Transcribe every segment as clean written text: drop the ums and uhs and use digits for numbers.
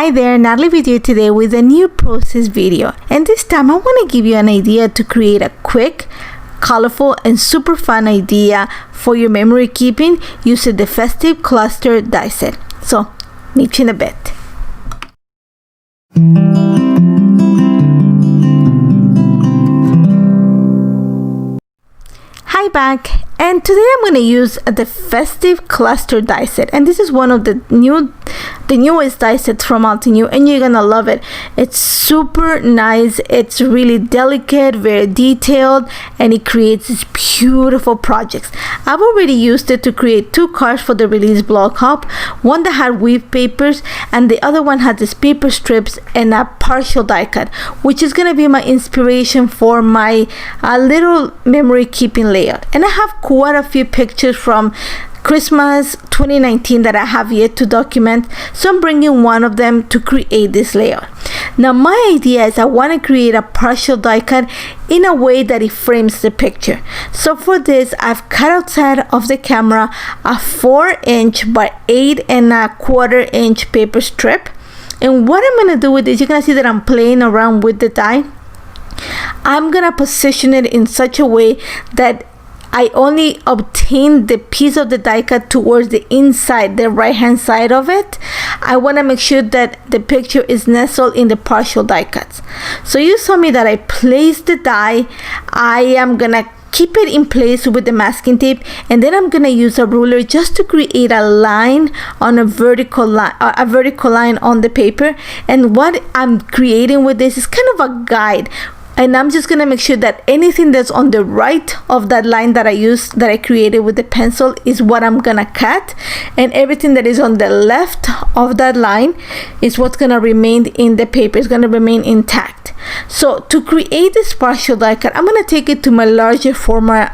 Hi there, Natalie with you today with a new process video, and this time I want to give you an idea to create a quick, colorful and super fun idea for your memory keeping using the Festive Cluster Die Set. So meet you in a bit. Hi back, and today I'm going to use the Festive Cluster Die Set, and this is one of the newest die sets from Altenew, and you're gonna love it. It's super nice, it's really delicate, very detailed, and it creates these beautiful projects. I've already used it to create two cards for the release blog hop, one that had weave papers and the other one had these paper strips and a partial die cut, which is gonna be my inspiration for my little memory keeping layout. And I have quite a few pictures from Christmas 2019 that I have yet to document, so I'm bringing one of them to create this layout. Now my idea is I want to create a partial die cut in a way that it frames the picture. So for this, I've cut outside of the camera a 4" by 8¼ paper strip, and what I'm going to do with this, you're going to see that I'm playing around with the die. I'm going to position it in such a way that I only obtain the piece of the die cut towards the inside, the right hand side of it. I want to make sure that the picture is nestled in the partial die cuts. So you saw me that I placed the die. I am gonna keep it in place with the masking tape, and then I'm gonna use a ruler just to create a line on a vertical line on the paper. And what I'm creating with this is kind of a guide. And I'm just gonna make sure that anything that's on the right of that line that I created with the pencil is what I'm gonna cut, and everything that is on the left of that line is what's gonna remain in the paper. It's gonna remain intact. So to create this partial die cut, I'm gonna take it to my larger format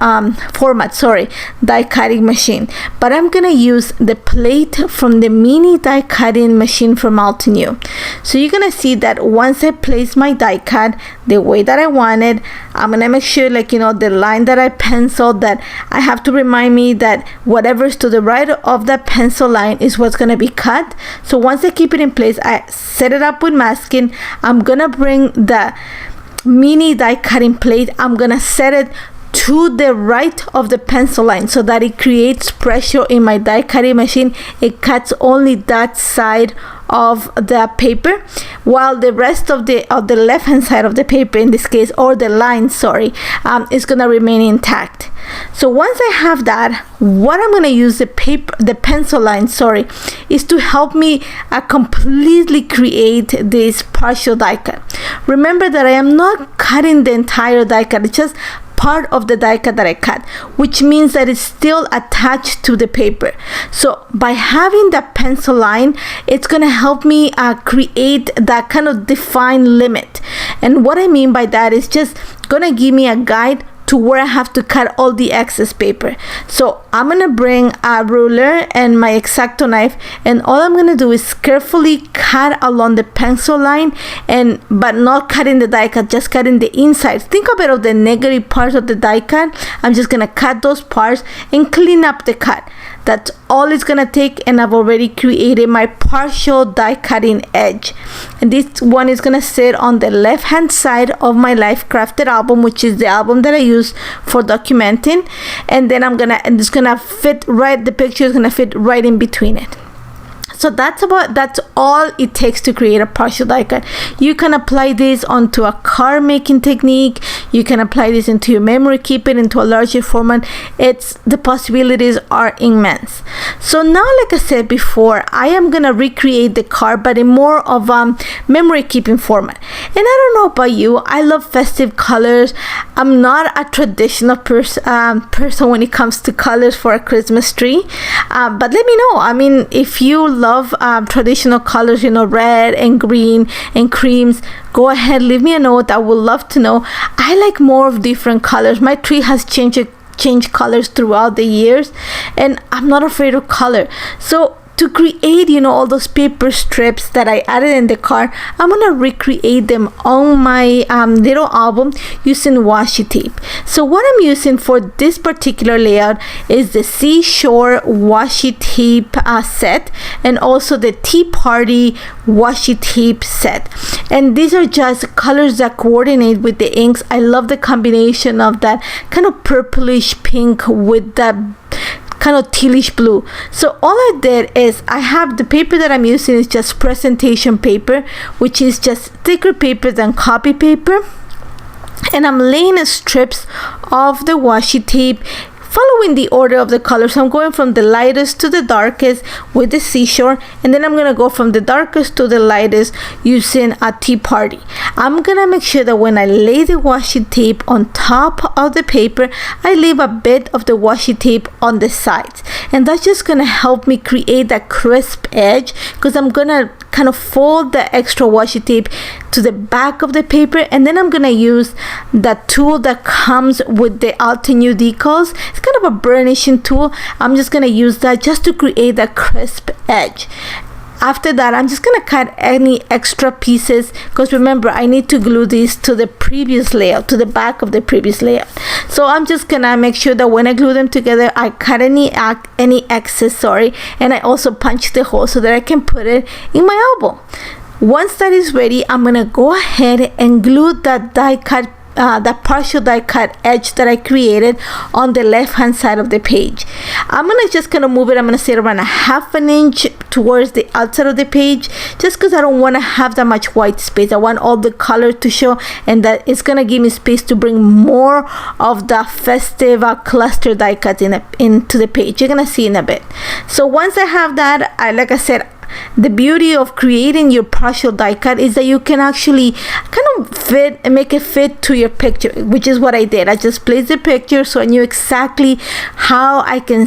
die cutting machine, but I'm gonna use the plate from the mini die cutting machine from Altenew. So you're gonna see that once I place my die cut the way that I wanted, I'm gonna make sure, like, you know, the line that I penciled, that I have to remind me that whatever's to the right of that pencil line is what's gonna be cut. So once I keep it in place, I set it up with masking. I'm gonna bring the mini die cutting plate, I'm gonna set it to the right of the pencil line so that it creates pressure in my die cutting machine. It cuts only that side of the paper, while the rest of the left hand side of the paper, in this case, or the line, is gonna remain intact. So once I have that, what I'm gonna use the pencil line, is to help me completely create this partial die cut. Remember that I am not cutting the entire die cut, it's just part of the die cut that I cut, which means that it's still attached to the paper. So by having that pencil line, it's gonna help me create that kind of defined limit. And what I mean by that is just gonna give me a guide to where I have to cut all the excess paper. So I'm gonna bring a ruler and my X-Acto knife, and all I'm gonna do is carefully cut along the pencil line, but not cutting the die cut, just cutting the inside. Think of it of the negative parts of the die cut. I'm just gonna cut those parts and clean up the cut. That's all it's gonna take, and I've already created my partial die cutting edge. And this one is gonna sit on the left hand side of my Life Crafted album, which is the album that I use for documenting. And then the picture is gonna fit right in between it. So that's all it takes to create a partial die cut. You can apply this onto a card making technique. You can apply this into your memory keeping, into a larger format. The possibilities are immense. So now, like I said before, I am gonna recreate the card, but in more of a memory keeping format. And I don't know about you, I love festive colors. I'm not a traditional person when it comes to colors for a Christmas tree, but let me know. I mean, if you love traditional colors, you know, red and green and creams, go ahead, leave me a note. I would love to know. I like more of different colors. My tree has changed colors throughout the years, and I'm not afraid of color. So to create, you know, all those paper strips that I added in the card, I'm gonna recreate them on my little album using washi tape. So what I'm using for this particular layout is the Seashore washi tape set, and also the Tea Party washi tape set. And these are just colors that coordinate with the inks. I love the combination of that kind of purplish pink with that kind of tealish blue. So all I did is, I have the paper that I'm using is just presentation paper, which is just thicker paper than copy paper, and I'm laying strips of the washi tape following the order of the colors. So I'm going from the lightest to the darkest with the Seashore, and then I'm going to go from the darkest to the lightest using a Tea Party. I'm going to make sure that when I lay the washi tape on top of the paper, I leave a bit of the washi tape on the sides, and that's just going to help me create that crisp edge, because I'm going to kind of fold the extra washi tape to the back of the paper, and then I'm gonna use that tool that comes with the Altenew decals. It's kind of a burnishing tool. I'm just gonna use that just to create that crisp edge. After that, I'm just gonna cut any extra pieces, because remember, I need to glue these to the previous layout, to the back of the previous layout. So I'm just gonna make sure that when I glue them together, I cut any excess, and I also punch the hole so that I can put it in my album. Once that is ready, I'm gonna go ahead and glue that die cut that partial die cut edge that I created on the left hand side of the page. I'm just gonna move it. I'm gonna say around 1/2 inch towards the outside of the page, just because I don't want to have that much white space. I want all the color to show, and that it's gonna give me space to bring more of the festive cluster die cut into the page. You're gonna see in a bit. So once I have that, like I said, the beauty of creating your partial die cut is that you can actually kind of make it fit to your picture, which is what I did. I just placed the picture so I knew exactly how I can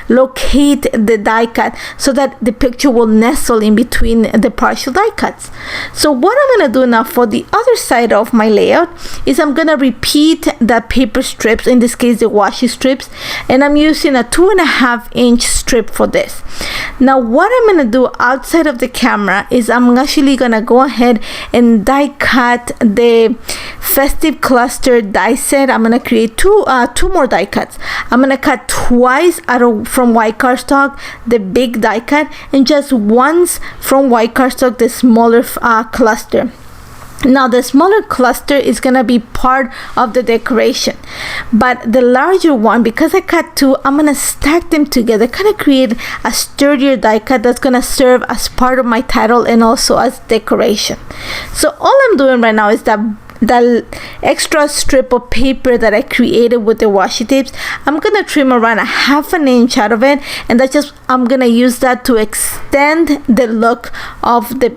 locate the die cut so that the picture will nestle in between the partial die cuts. So what I'm going to do now for the other side of my layout is I'm going to repeat the paper strips, in this case the washi strips, and I'm using a 2.5 inch strip for this. Now what I'm going to do outside of the camera is I'm actually gonna go ahead and die cut the Festive Cluster Die Set. I'm gonna create two more die cuts. I'm gonna cut twice from white cardstock, the big die cut, and just once from white cardstock, the smaller cluster. Now the smaller cluster is gonna be part of the decoration, but the larger one, because I cut two, I'm gonna stack them together, kind of create a sturdier die cut that's gonna serve as part of my title and also as decoration. So all I'm doing right now is that extra strip of paper that I created with the washi tapes, I'm gonna trim around 1/2 inch out of it, and I'm gonna use that to extend the look of the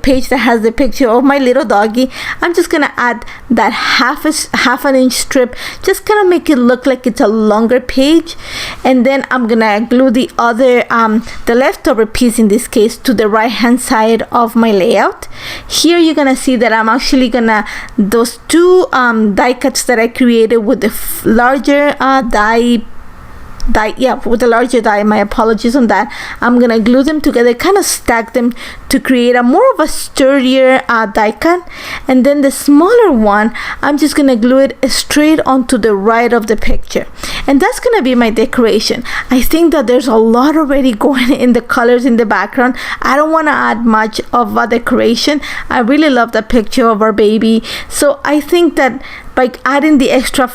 page that has the picture of my little doggy. I'm just gonna add that half an inch strip, just kind of make it look like it's a longer page, and then I'm gonna glue the other the leftover piece, in this case, to the right hand side of my layout. Here you're gonna see that I'm actually gonna, those two die cuts that I created with the larger with the larger die, my apologies on that, I'm gonna glue them together, kind of stack them to create a more of a sturdier die cut, and then the smaller one, I'm just gonna glue it straight onto the right of the picture, and that's gonna be my decoration. I think that there's a lot already going in the colors in the background. I don't want to add much of a decoration. I really love the picture of our baby, so I think that by adding the extra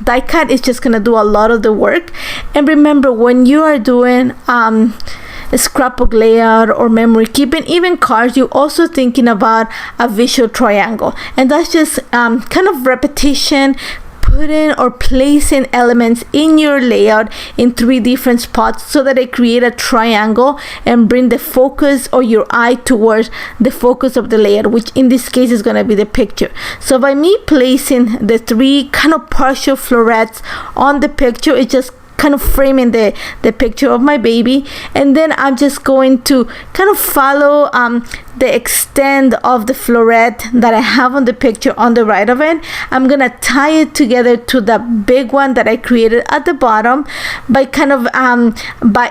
die cut is just gonna do a lot of the work. And remember, when you are doing a scrapbook layout or memory keeping, even cards, you're also thinking about a visual triangle, and that's just kind of repetition, putting or placing elements in your layout in 3 different spots so that they create a triangle and bring the focus or your eye towards the focus of the layout, which in this case is going to be the picture. So by me placing the 3 kind of partial florets on the picture, it just kind of framing the picture of my baby, and then I'm just going to kind of follow the extent of the floret that I have on the picture on the right of it. I'm gonna tie it together to the big one that I created at the bottom by kind of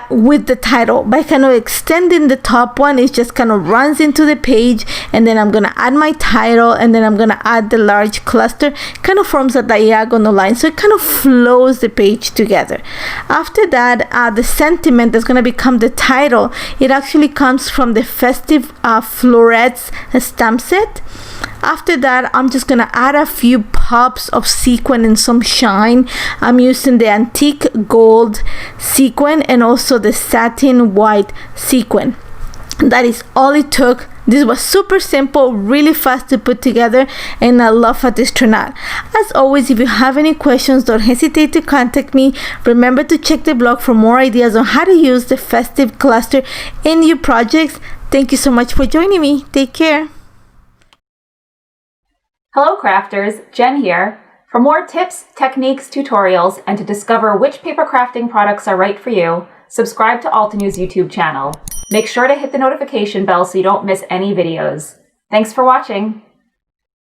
with the title, by kind of extending the top one. It just kind of runs into the page, and then I'm gonna add my title, and then I'm gonna add the large cluster. Kind of forms a diagonal line, so it kind of flows the page together. After that, the sentiment that's gonna become the title, it actually comes from the Festive Florets stamp set. After that, I'm just gonna add a few pops of sequin and some shine. I'm using the antique gold sequin and also the satin white sequin. That is all it took. This was super simple, really fast to put together, and I love how this turned out. As always, if you have any questions, don't hesitate to contact me. Remember to check the blog for more ideas on how to use the Festive Cluster in your projects. Thank you so much for joining me. Take care. Hello crafters, Jen here. For more tips, techniques, tutorials, and to discover which paper crafting products are right for you, subscribe to Altenews YouTube channel. Make sure to hit the notification bell so you don't miss any videos. Thanks for watching.